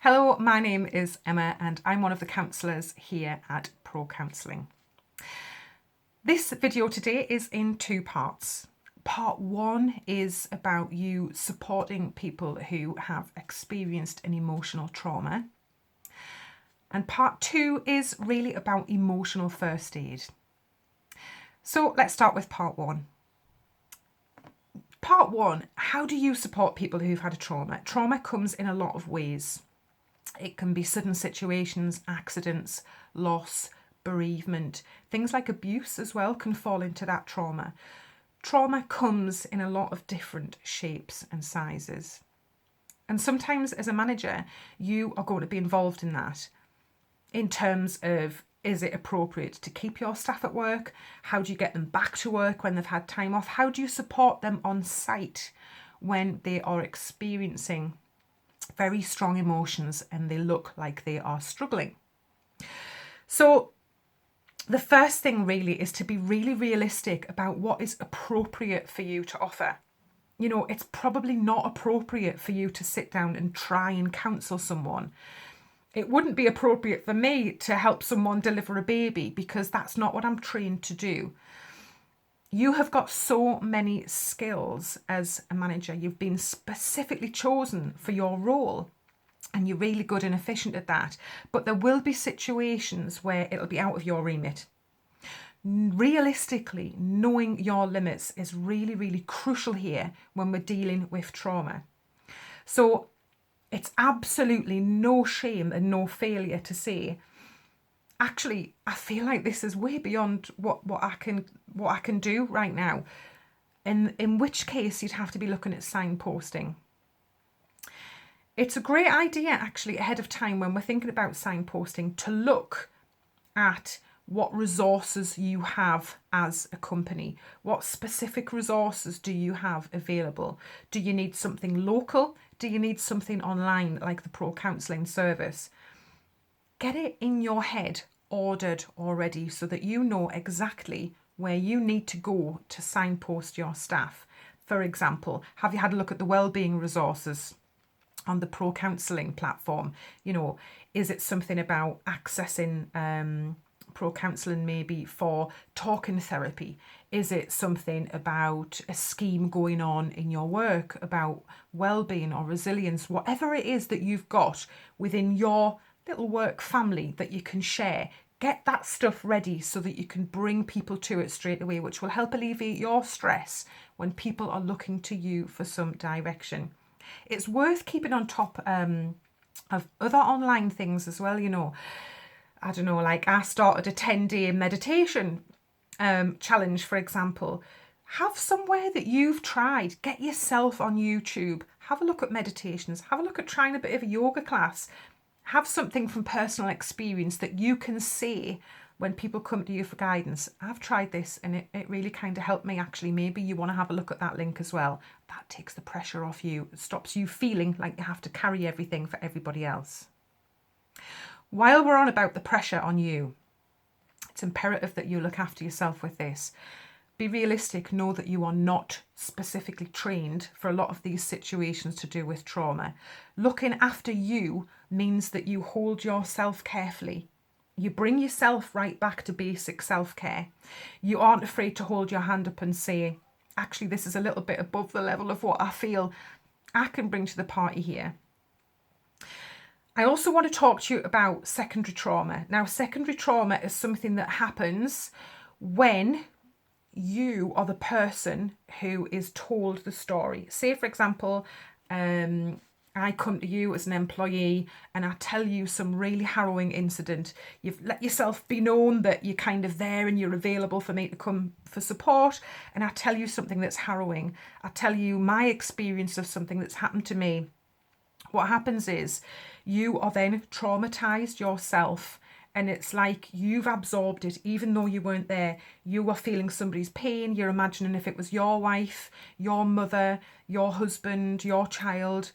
Hello, my name is Emma and I'm one of the counsellors here at Pro-Counselling. This video today is in two parts. Part one is about you supporting people who have experienced an emotional trauma. And part two is really about emotional first aid. So let's start with part one. Part one, how do you support people who've had a trauma? Trauma comes in a lot of ways. It can be sudden situations, accidents, loss, bereavement. Things like abuse as well can fall into that trauma. Trauma comes in a lot of different shapes and sizes. And sometimes as a manager, you are going to be involved in that in terms of, is it appropriate to keep your staff at work? How do you get them back to work when they've had time off? How do you support them on site when they are experiencing very strong emotions and they look like they are struggling? So the first thing really is to be really realistic about what is appropriate for you to offer. You know, it's probably not appropriate for you to sit down and try and counsel someone. It wouldn't be appropriate for me to help someone deliver a baby because that's not what I'm trained to do. You have got so many skills as a manager. You've been specifically chosen for your role and you're really good and efficient at that. But there will be situations where it'll be out of your remit. Realistically, knowing your limits is really, really crucial here when we're dealing with trauma. So it's absolutely no shame and no failure to say, actually, I feel like this is way beyond what I can do right now. And in which case you'd have to be looking at signposting. It's a great idea actually ahead of time when we're thinking about signposting to look at what resources you have as a company. What specific resources do you have available? Do you need something local? Do you need something online like the Pro-Counselling service? Get it in your head ordered already so that you know exactly where you need to go to signpost your staff. For example, have you had a look at the wellbeing resources on the Pro-Counselling platform? You know, is it something about accessing Pro-Counselling maybe for talking therapy? Is it something about a scheme going on in your work about wellbeing or resilience? Whatever it is that you've got within your little work family that you can share, get that stuff ready so that you can bring people to it straight away, which will help alleviate your stress when people are looking to you for some direction. It's worth keeping on top of other online things as well. You know, I don't know, like I started a 10-day meditation challenge, for example. Have somewhere that you've tried. Get yourself on YouTube. Have a look at meditations. Have a look at trying a bit of a yoga class. Have something from personal experience that you can say when people come to you for guidance. I've tried this and it really kind of helped me actually. Maybe you want to have a look at that link as well. That takes the pressure off you. It stops you feeling like you have to carry everything for everybody else. While we're on about the pressure on you, it's imperative that you look after yourself with this. Be realistic, know that you are not specifically trained for a lot of these situations to do with trauma. Looking after you means that you hold yourself carefully. You bring yourself right back to basic self-care. You aren't afraid to hold your hand up and say, actually, this is a little bit above the level of what I feel I can bring to the party here. I also want to talk to you about secondary trauma. Now, secondary trauma is something that happens when you are the person who is told the story. Say, for example, I come to you as an employee and I tell you some really harrowing incident. You've let yourself be known that you're kind of there and you're available for me to come for support. And I tell you something that's harrowing. I tell you my experience of something that's happened to me. What happens is you are then traumatized yourself. And it's like you've absorbed it, even though you weren't there. You are feeling somebody's pain. You're imagining if it was your wife, your mother, your husband, your child,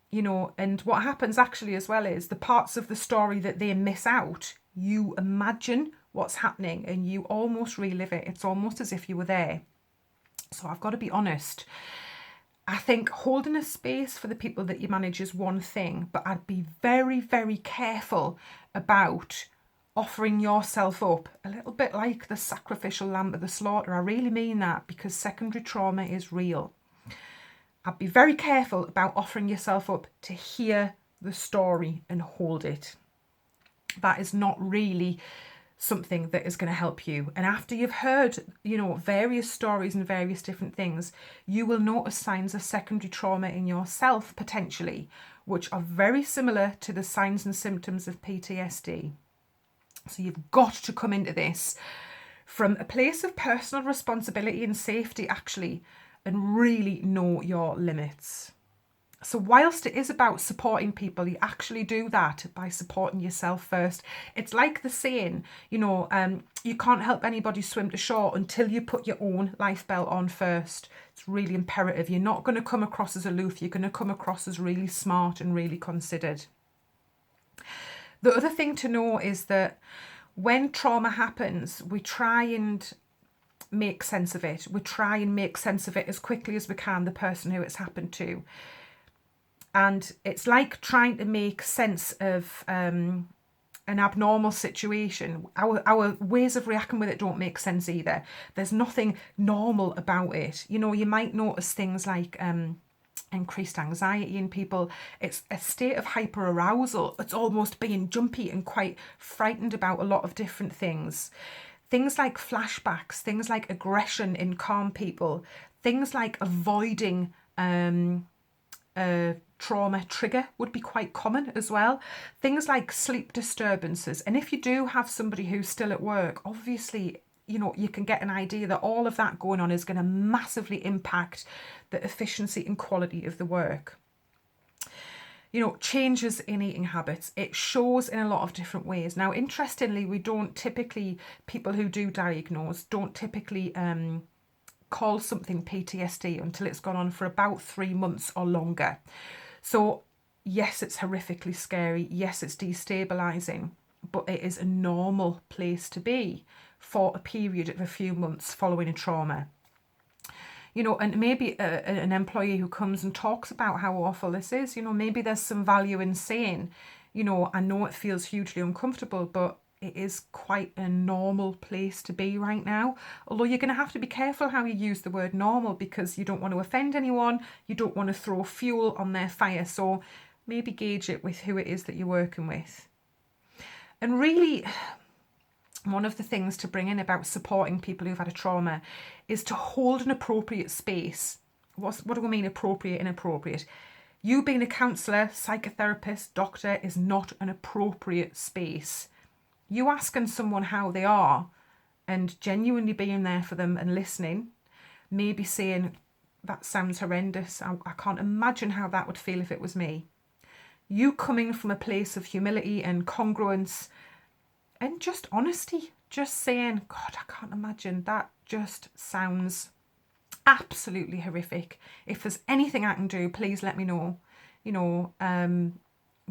you know. And what happens actually as well is the parts of the story that they miss out, you imagine what's happening and you almost relive it. It's almost as if you were there. So I've got to be honest. I think holding a space for the people that you manage is one thing, but I'd be very, very careful about offering yourself up, a little bit like the sacrificial lamb at the slaughter. I really mean that, because secondary trauma is real. I'd be very careful about offering yourself up to hear the story and hold it. That is not really something that is going to help you. And after you've heard, various stories and various different things, you will notice signs of secondary trauma in yourself potentially, which are very similar to the signs and symptoms of PTSD. So you've got to come into this from a place of personal responsibility and safety, actually, and really know your limits. So whilst it is about supporting people, you actually do that by supporting yourself first. It's like the saying, you can't help anybody swim to shore until you put your own life belt on first. It's really imperative. You're not going to come across as aloof. You're going to come across as really smart and really considered. The other thing to know is that when trauma happens, we try and make sense of it. We try and make sense of it as quickly as we can, the person who it's happened to. And it's like trying to make sense of an abnormal situation. Our ways of reacting with it don't make sense either. There's nothing normal about it. You might notice things like increased anxiety in people. It's a state of hyperarousal. It's almost being jumpy and quite frightened about a lot of different things. Things like flashbacks, things like aggression in calm people, things like avoiding trauma trigger would be quite common as well. Things like sleep disturbances. And if you do have somebody who's still at work, obviously, you can get an idea that all of that going on is going to massively impact the efficiency and quality of the work. Changes in eating habits. It shows in a lot of different ways. Now, interestingly, people who do diagnose don't typically call something PTSD until it's gone on for about 3 months or longer. So yes, it's horrifically scary. Yes, it's destabilizing, but it is a normal place to be for a period of a few months following a trauma. And maybe an employee who comes and talks about how awful this is, maybe there's some value in saying, I know it feels hugely uncomfortable, but it is quite a normal place to be right now. Although you're going to have to be careful how you use the word normal, because you don't want to offend anyone. You don't want to throw fuel on their fire. So maybe gauge it with who it is that you're working with. And really, one of the things to bring in about supporting people who've had a trauma is to hold an appropriate space. What do I mean appropriate, inappropriate? You being a counsellor, psychotherapist, doctor is not an appropriate space. You asking someone how they are and genuinely being there for them and listening, maybe saying, that sounds horrendous. I can't imagine how that would feel if it was me. You coming from a place of humility and congruence and just honesty, just saying, God, I can't imagine. That just sounds absolutely horrific. If there's anything I can do, please let me know.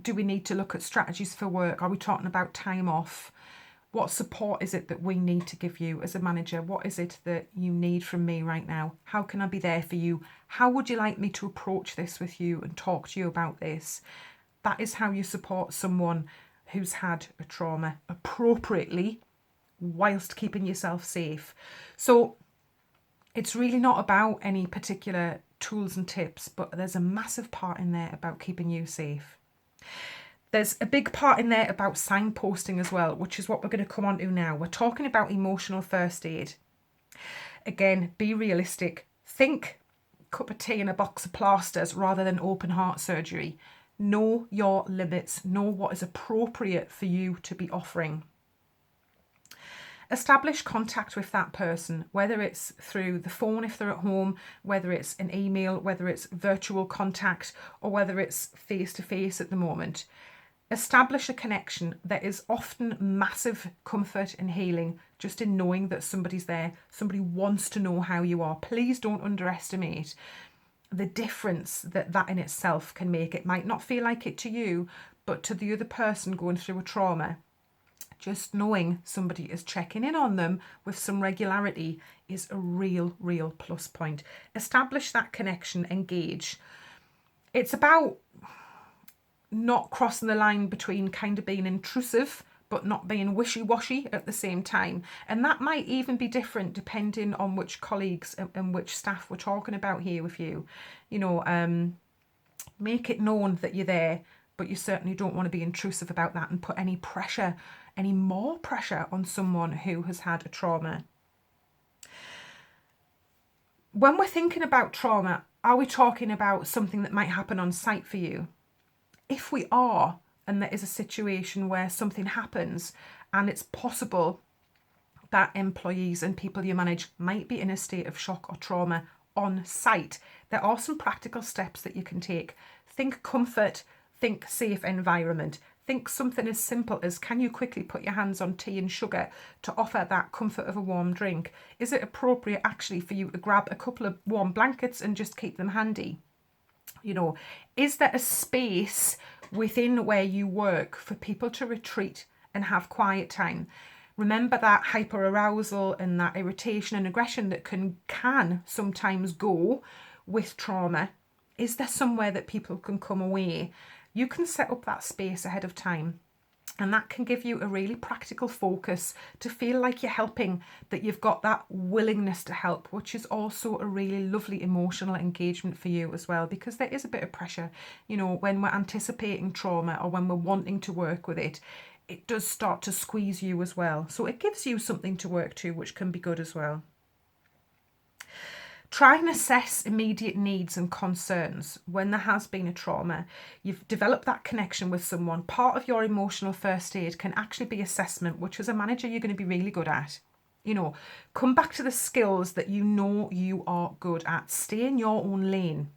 Do we need to look at strategies for work? Are we talking about time off? What support is it that we need to give you as a manager? What is it that you need from me right now? How can I be there for you? How would you like me to approach this with you and talk to you about this? That is how you support someone who's had a trauma appropriately whilst keeping yourself safe. So it's really not about any particular tools and tips, but there's a massive part in there about keeping you safe. There's a big part in there about signposting as well, which is what we're going to come on to now. We're talking about emotional first aid. Again, be realistic. Think cup of tea and a box of plasters rather than open heart surgery. Know your limits. Know what is appropriate for you to be offering. Establish contact with that person, whether it's through the phone if they're at home, whether it's an email, whether it's virtual contact, or whether it's face-to-face at the moment. Establish a connection. There is often massive comfort and healing just in knowing that somebody's there. Somebody wants to know how you are. Please don't underestimate the difference that in itself can make. It might not feel like it to you, but to the other person going through a trauma, Just knowing somebody is checking in on them with some regularity is a real plus point. Establish that connection, engage. It's about not crossing the line between kind of being intrusive but not being wishy-washy at the same time. And that might even be different depending on which colleagues and which staff we're talking about here with you. You know, make it known that you're there, but you certainly don't want to be intrusive about that and put any pressure, any more pressure on someone who has had a trauma. When we're thinking about trauma, are we talking about something that might happen on site for you? If we are, and there is a situation where something happens and it's possible that employees and people you manage might be in a state of shock or trauma on site, there are some practical steps that you can take. Think comfort, think safe environment. Think something as simple as, can you quickly put your hands on tea and sugar to offer that comfort of a warm drink? Is it appropriate actually for you to grab a couple of warm blankets and just keep them handy? You know, is there a space within where you work for people to retreat and have quiet time? Remember that hyperarousal and that irritation and aggression that can sometimes go with trauma. Is there somewhere that people can come away? You can set up that space ahead of time. And that can give you a really practical focus to feel like you're helping, that you've got that willingness to help, which is also a really lovely emotional engagement for you as well, because there is a bit of pressure, you know, when we're anticipating trauma or when we're wanting to work with it, it does start to squeeze you as well. So it gives you something to work to, which can be good as well. Try and assess immediate needs and concerns when there has been a trauma. You've developed that connection with someone. Part of your emotional first aid can actually be assessment, which as a manager you're going to be really good at. You know, come back to the skills that you know you are good at. Stay in your own lane.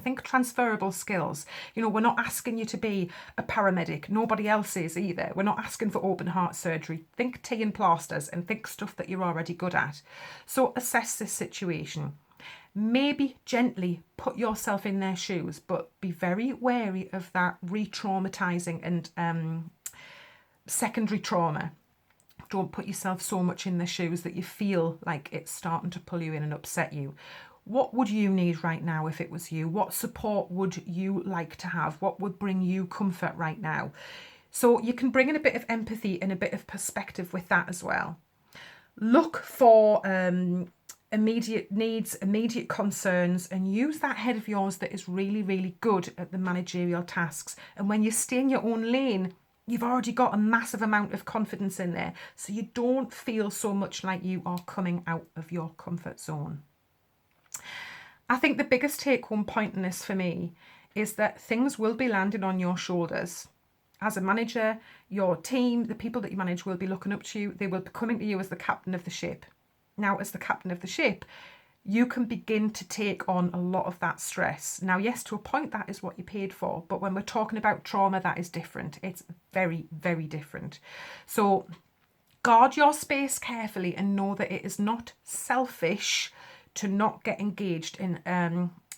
Think transferable skills. You know, we're not asking you to be a paramedic. Nobody else is either. We're not asking for open heart surgery. Think tea and plasters and think stuff that you're already good at. So assess this situation. Maybe gently put yourself in their shoes, but be very wary of that re-traumatizing and secondary trauma. Don't put yourself so much in their shoes that you feel like it's starting to pull you in and upset you. What would you need right now if it was you? What support would you like to have? What would bring you comfort right now? So you can bring in a bit of empathy and a bit of perspective with that as well. Look for immediate needs, immediate concerns, and use that head of yours that is really good at the managerial tasks. And when you stay in your own lane, you've already got a massive amount of confidence in there. So you don't feel so much like you are coming out of your comfort zone. I think the biggest take-home point in this for me is that things will be landing on your shoulders. As a manager, your team, the people that you manage will be looking up to you. They will be coming to you as the captain of the ship. Now, as the captain of the ship, you can begin to take on a lot of that stress. Now, yes, to a point, that is what you paid for. But when we're talking about trauma, that is different. It's very different. So guard your space carefully and know that it is not selfish to not get engaged in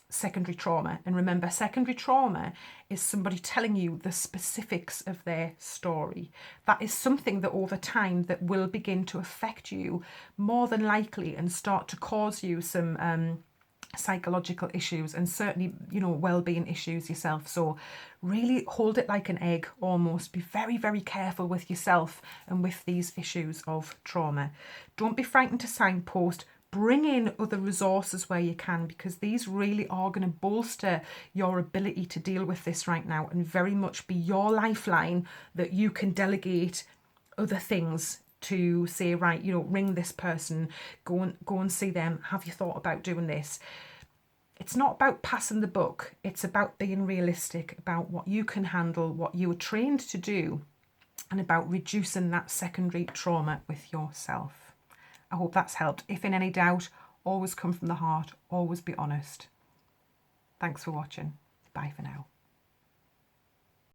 secondary trauma. And remember, secondary trauma is somebody telling you the specifics of their story. That is something that over time that will begin to affect you more than likely and start to cause you some psychological issues and certainly, you know, well-being issues yourself. So really hold it like an egg almost. Be very careful with yourself and with these issues of trauma. Don't be frightened to signpost. Bring in other resources where you can, because these really are going to bolster your ability to deal with this right now and very much be your lifeline that you can delegate other things to say, right, you know, ring this person, go and see them. Have you thought about doing this? It's not about passing the buck. It's about being realistic about what you can handle, what you were trained to do, and about reducing that secondary trauma with yourself. I hope that's helped. If in any doubt, always come from the heart, always be honest. Thanks for watching. Bye for now.